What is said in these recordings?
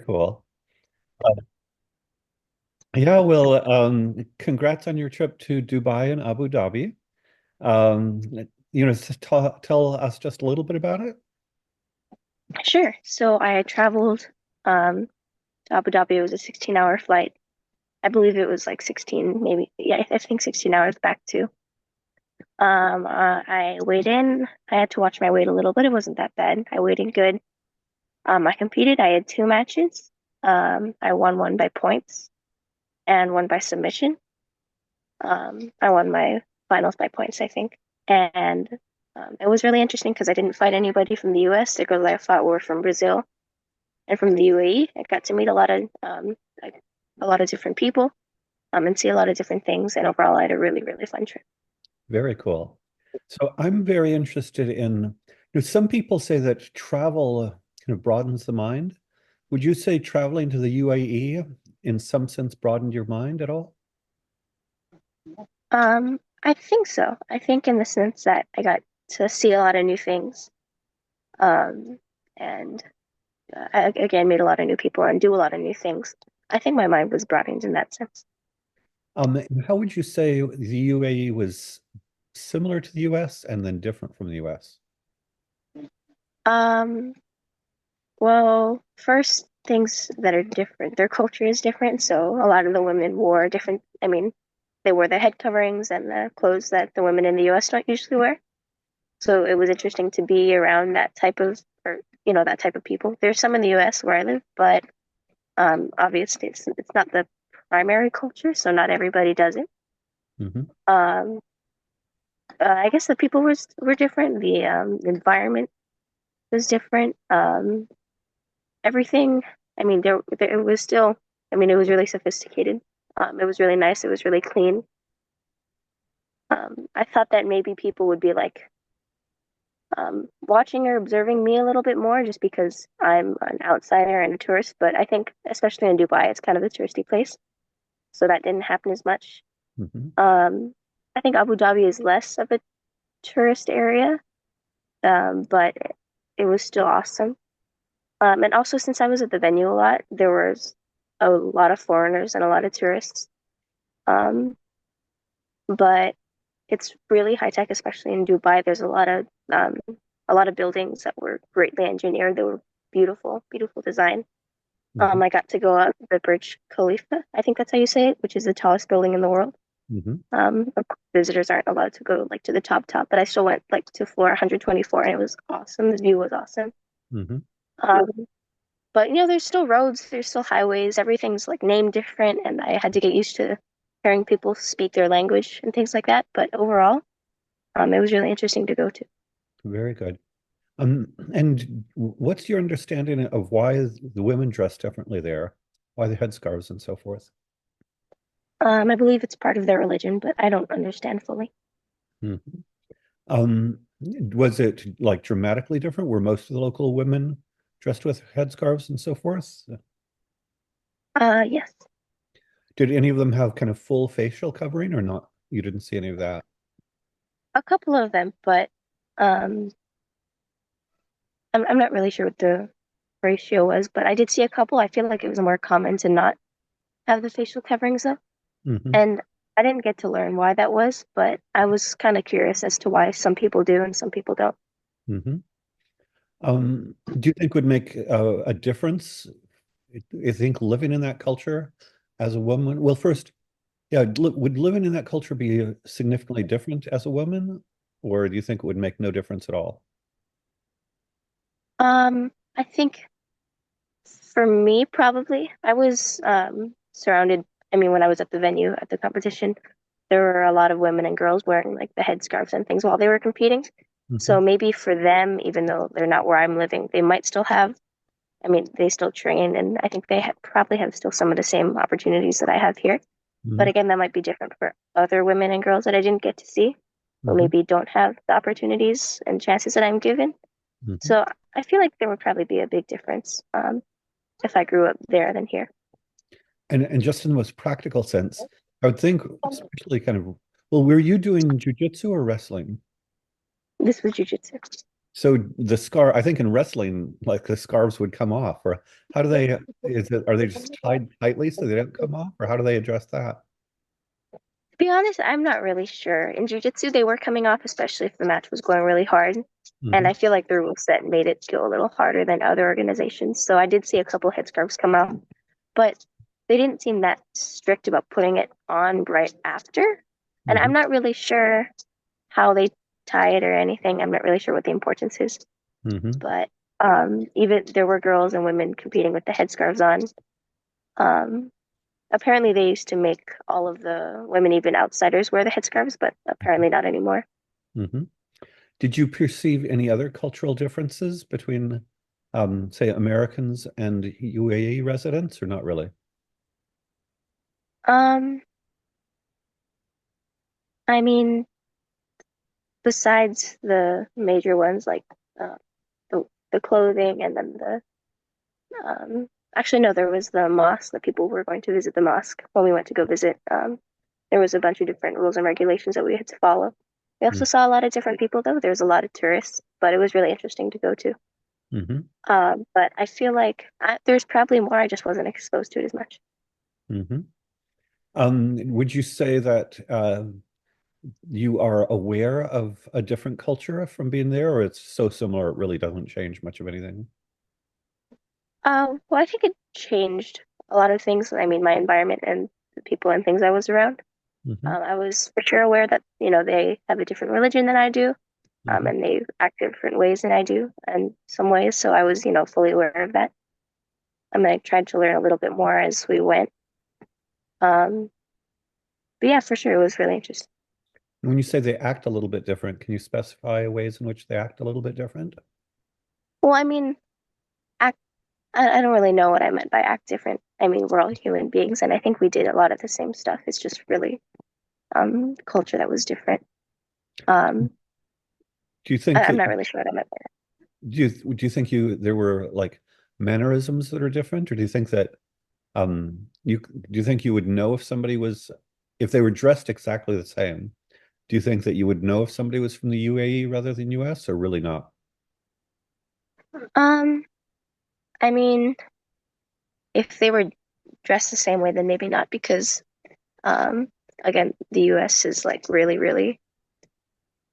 Cool. Uh, yeah, well, congrats on your trip to Dubai and Abu Dhabi. Um, tell us just a little bit about it. Sure. So I traveled um, to Abu Dhabi. It was a 16-hour flight. I believe it was like 16, maybe. Yeah, I think 16 hours back too. I weighed in. I had to watch my weight a little bit. It wasn't that bad. I weighed in good. I competed. I had two matches. I won one by points and one by submission. I won my finals by points, I think. And it was really interesting because I didn't fight anybody from the US. The girls I fought were from Brazil and from the UAE. I got to meet like a lot of different people, and see a lot of different things. And overall, I had a really, really fun trip. Very cool. So I'm very interested some people say that travel kind of broadens the mind. Would you say traveling to the UAE in some sense broadened your mind at all? I think so. I think in the sense that I got to see a lot of new things, and I again made a lot of new people and do a lot of new things. I think my mind was broadened in that sense. And how would you say the UAE was similar to the US and then different from the US? Um, well, first things that are different. Their culture is different, so a lot of the women wore different. I mean, they wore the head coverings and the clothes that the women in the US don't usually wear. So it was interesting to be around that type of, or that type of people. There's some in the US where I live, but obviously it's not the primary culture, so not everybody does it. Hmm. Um, I guess the people were different. The environment was different. Everything. I mean, there it was still. I mean, it was really sophisticated. It was really nice. It was really clean. I thought that maybe people would be like watching or observing me a little bit more just because I'm an outsider and a tourist. But I think, especially in Dubai, it's kind of a touristy place, so that didn't happen as much. Hmm. Um, I think Abu Dhabi is less of a tourist area, but it was still awesome. And also, since I was at the venue a lot, there was a lot of foreigners and a lot of tourists. Um, but it's really high tech, especially in Dubai. There's a lot of buildings that were greatly engineered. They were beautiful, beautiful design. Hmm. I got to go up the Burj Khalifa, I think that's how you say it, which is the tallest building in the world. Hmm. Of course, visitors aren't allowed to go like to the top, but I still went like to floor 124, and it was awesome. The view was awesome. Hmm. Um, but there's still roads, there's still highways. Everything's like named different, and I had to get used to hearing people speak their language and things like that. But overall, it was really interesting to go to. Very good. And what's your understanding of why the women dress differently there? Why the headscarves and so forth? I believe it's part of their religion, but I don't understand fully. Mhm. Was it like dramatically different? Were most of the local women dressed with headscarves and so forth? Yes, Did any of them have kind of full facial covering or not? You didn't see any of that. a couple of them, but um, I'm not really sure what the ratio was, but I did see a couple. I feel like it was more common to not have the facial coverings up, Hmm. and I didn't get to learn why that was, but I was kind of curious as to why some people do and some people don't. Hmm. Do you think would make a difference? You think living in that culture as a woman? Well, first, yeah, would living in that culture be significantly different as a woman, or do you think it would make no difference at all? I think for me, probably, I was surrounded. I mean, when I was at the venue at the competition, there were a lot of women and girls wearing like the headscarves and things while they were competing. Hmm. So maybe for them, even though they're not where I'm living, they might still have. I mean, they still train, and I think they probably have still some of the same opportunities that I have here. But Hmm. again, that might be different for other women and girls that I didn't get to see, or Hmm. maybe don't have the opportunities and chances that I'm given. Hmm. So I feel like there would probably be a big difference if I grew up there than here. And just in the most practical sense, I would think, especially kind of, well, were you doing jujitsu or wrestling? This was jujitsu. So the scar, I think in wrestling, like the scarves would come off, or how do they, are they just tied tightly so they don't come off, or how do they address that? To be honest, I'm not really sure. In jiu-jitsu, they were coming off, especially if the match was going really hard. And Hmm. I feel like the rule set made it go a little harder than other organizations. So I did see a couple headscarves come out, but they didn't seem that strict about putting it on right after. And I'm Hmm. not really sure how they tie it or anything. I'm not really sure what the importance is. Hmm. But even there were girls and women competing with the headscarves on. Um, Apparently, they used to make all of the women, even outsiders, wear the headscarves, but apparently not anymore. Hmm. Did you perceive any other cultural differences between, say, Americans and UAE residents, or not really? Um, I mean, besides the major ones like uh, the clothing and then the actually no, there was the mosque that people were going to visit the mosque when we went to go visit. There was a bunch of different rules and regulations that we had to follow. We also saw a lot of different people though. There was a lot of tourists, but it was really interesting to go to. Mm-hmm. But I feel like there's probably more. I just wasn't exposed to it as much. Hmm. Would you say that you are aware of a different culture from being there, or it's so similar it really doesn't change much of anything? Well, I think it changed a lot of things. I mean, my environment and the people and things I was around. Hmm. I was for sure aware that, they have a different religion than I do, Hmm. and they act different ways than I do in some ways. So I was, fully aware of that. I mean, I tried to learn a little bit more as we went. Um, but yeah, for sure, it was really interesting. When you say they act a little bit different, can you specify ways in which they act a little bit different? Well, I mean, act, I don't really know what I meant by act different. I mean, we're all human beings, and I think we did a lot of the same stuff. It's just really culture that was different. Um, Do you think I'm that not really sure what I meant by do you think there were like mannerisms that are different, or do you think that you do you think you would know if somebody was if they were dressed exactly the same? Do you think that you would know if somebody was from the UAE rather than US, or really not? that. I mean, if they were dressed the same way, then maybe not, because um, again, the U.S. is like really, really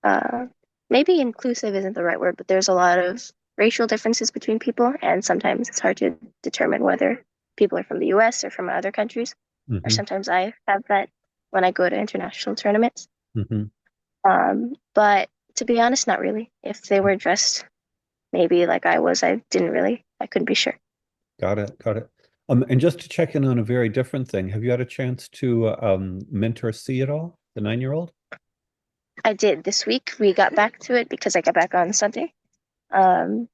uh, maybe inclusive isn't the right word, but there's a lot of racial differences between people, and sometimes it's hard to determine whether people are from the U.S. or from other countries. Or Hmm. sometimes I have that when I go to international tournaments. Hmm. But to be honest, not really. If they were dressed maybe like I was, I couldn't be sure. Got it. Got it. And just to check in on a very different thing, have you had a chance to mentor C at all, the 9-year-old? I did this week. We got back to it because I got back on Sunday. Um,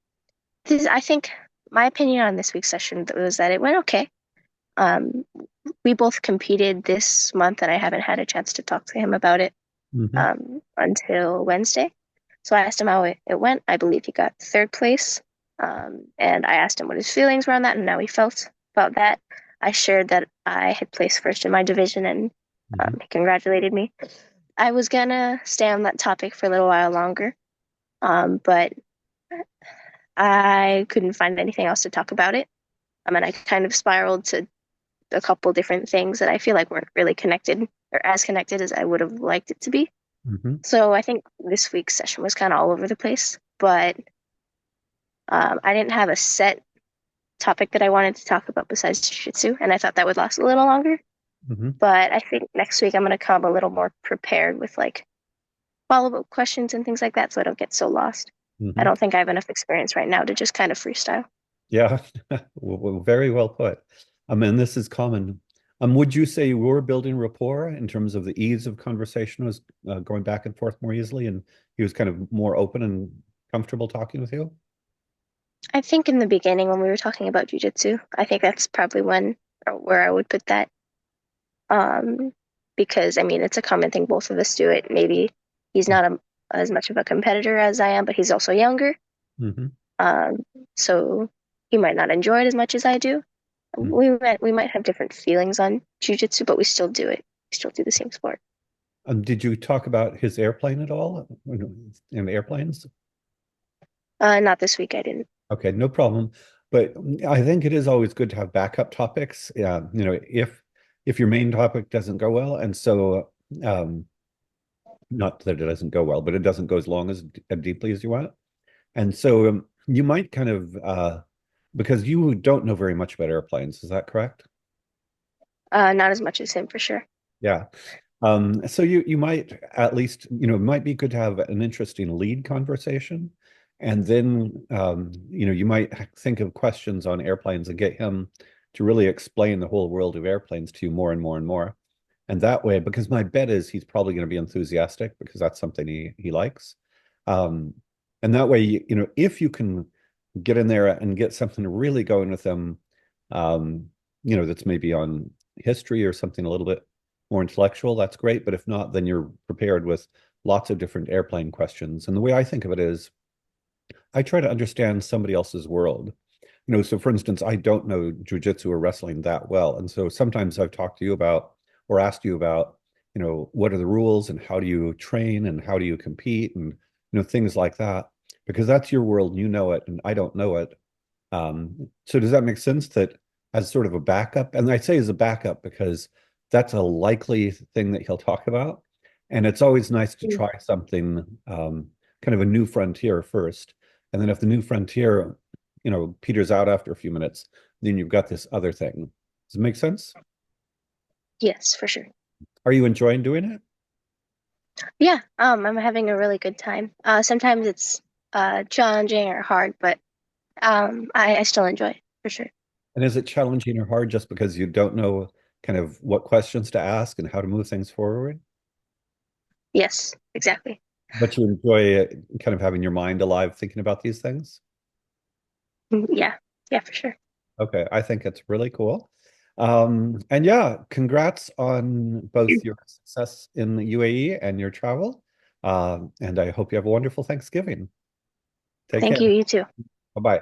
I think my opinion on this week's session was that it went okay. Um, we both competed this month, and I haven't had a chance to talk to him about it Hmm. until Wednesday. So I asked him how it went. I believe he got third place. And I asked him what his feelings were on that and how he felt about that. I shared that I had placed first in my division, and Hmm. he congratulated me. I was gonna stay on that topic for a little while longer, but I couldn't find anything else to talk about it. And I kind of spiraled to a couple different things that I feel like weren't really connected or as connected as I would have liked it to be. Hmm. So I think this week's session was kind of all over the place, but I didn't have a set topic that I wanted to talk about besides jiu-jitsu, and I thought that would last a little longer. Hmm. But I think next week I'm going to come a little more prepared with like follow-up questions and things like that, so I don't get so lost. I Hmm. don't think I have enough experience right now to just kind of freestyle. Yeah, very well put. And this is common. Would you say you were building rapport in terms of the ease of conversation was going back and forth more easily, and he was kind of more open and comfortable talking with you? I think in the beginning when we were talking about jujitsu, I think that's probably when or where I would put that. Um, because I mean it's a common thing, both of us do it. Maybe he's not as much of a competitor as I am, but he's also younger. Mm-hmm. Um, so he might not enjoy it as much as I do. We might have different feelings on jujitsu, but we still do it. We still do the same sport. Did you talk about his airplane at all? In airplanes? Not this week, I didn't. Okay, no problem. But I think it is always good to have backup topics. Yeah, if your main topic doesn't go well, and so not that it doesn't go well, but it doesn't go as long as deeply as you want. And so you might kind of because you don't know very much about airplanes, is that correct? Not as much as him for sure. Yeah. So you might at least, it might be good to have an interesting lead conversation. And then you might think of questions on airplanes and get him to really explain the whole world of airplanes to you more and more and more. And that way, because my bet is he's probably going to be enthusiastic because that's something he likes. Um, and that way, if you can get in there and get something really going with them, that's maybe on history or something a little bit more intellectual, that's great. But if not, then you're prepared with lots of different airplane questions. And the way I think of it is I try to understand somebody else's world. So for instance, I don't know jujitsu or wrestling that well. And so sometimes I've talked to you about or asked you about, what are the rules and how do you train and how do you compete and, things like that, because that's your world and you know it and I don't know it. So does that make sense that as sort of a backup? And I say as a backup because that's a likely thing that he'll talk about. And it's always nice to Mm. try something, kind of a new frontier first. And then if the new frontier, peters out after a few minutes, then you've got this other thing. Does it make sense? Yes, for sure. Are you enjoying doing it? Yeah, I'm having a really good time. Sometimes it's challenging or hard, but I still enjoy it for sure. And is it challenging or hard just because you don't know kind of what questions to ask and how to move things forward? Yes, exactly. But you enjoy kind of having your mind alive thinking about these things? Yeah, yeah, for sure. Okay, I think it's really cool. And yeah, congrats on both your success in the UAE and your travel. And I hope you have a wonderful Thanksgiving. Take Thank care. you, you too. Bye-bye.